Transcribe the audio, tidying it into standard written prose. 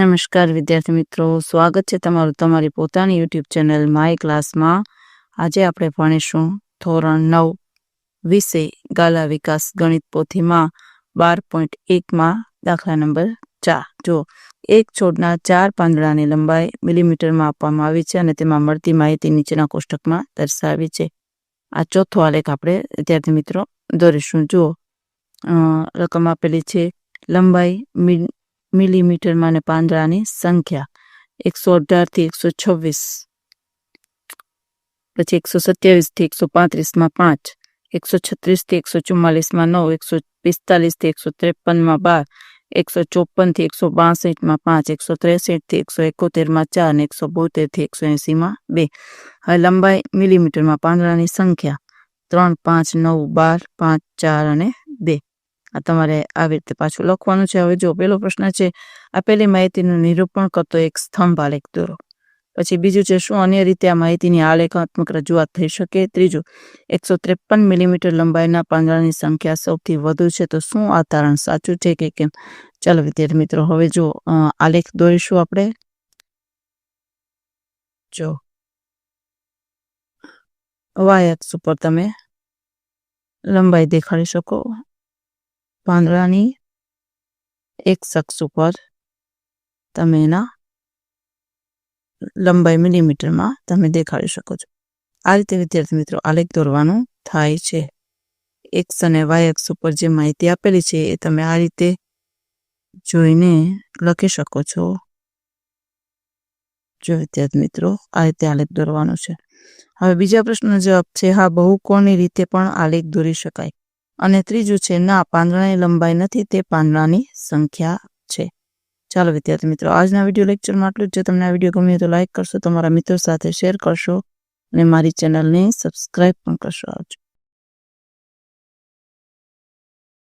નમસ્કાર વિદ્યાર્થી મિત્રો, સ્વાગત છે તમારું તમારી પોતાની યુટ્યુબ ચેનલ માય ક્લાસમાં. આજે આપણે ભણીશું ધોરણ 9 વિષય ગાલા વિકાસ ગણિત પોથીમાં 12.1માં દાખલા નંબર 4. જો એક છોડના 4 પાંદડાની લંબાઈ મિલીમીટરમાં આપવામાં આવી છે અને તેમાં મળતી માહિતી નીચેના કોષ્ટકમાં દર્શાવી છે. આ ચોથો આલેખ આપણે વિદ્યાર્થી મિત્રો દોરીશું. જો રકમ આપેલી છે, લંબાઈ મિલીમીટરમાં અને પાંદડાની સંખ્યા 118 થી 126, પછી 127 થી 135માં 5, 136 થી 144માં 9, 145 થી 153માં 12, 154 થી 162માં 5, 163 થી 171માં 4 અને 172 થી 180માં 2. હવે લંબાઈ મિલીમીટરમાં પાંદડાની સંખ્યા 3, 5, 9, 12, 5, 4 અને 2. આ તમારે આવી રીતે પાછું લખવાનું છે. હવે જો પેલો પ્રશ્ન છે, આપેલી માહિતીનું નિરૂપણ કરતો એક સ્તંભ આલેખ દોરો. પછી બીજું છે, શું અન્ય રીતે આ માહિતીની આલેખાત્મક રજૂઆત થઈ શકે? ત્રીજું, 153 મિલીમીટર લંબાઈના પાંદડાની સંખ્યા સૌથી વધુ છે, તો શું આ તારણ સાચું છે કે કેમ? ચાલો વિદ્યાર્થી મિત્રો, હવે જો આલેખ દોરીશું આપણે. જો વાય અક્ષ ઉપર તમે લંબાઈ દેખાડી શકો, પાંદડાની એક્સ અક્ષ ઉપર તમે એના લંબાઈ મિલીમીટરમાં તમે દેખાડી શકો છો. આ રીતે વિદ્યાર્થી મિત્રો આલેખ દોરવાનું થાય છે. એક્સ અને વાય અક્ષ ઉપર જે માહિતી આપેલી છે એ તમે આ રીતે જોઈને લખી શકો છો. જો વિદ્યાર્થી મિત્રો આ રીતે આલેખ દોરવાનો છે. હવે બીજા પ્રશ્નનો જવાબ છે, હા, બહુકોણની રીતે પણ આલેખ દોરી શકાય. અને ત્રીજું છે, ના, પાંદડાની લંબાઈ નથી, તે પાંદડાની સંખ્યા છે. ચાલો વિદ્યાર્થી મિત્રો, આજના વિડીયો લેક્ચરમાં આટલું જ. જો તમને આ વિડીયો ગમ્યો તો લાઈક કરશો, તમારા મિત્રો સાથે શેર કરશો અને મારી ચેનલને સબસ્ક્રાઈબ પણ કરશો. આવજો.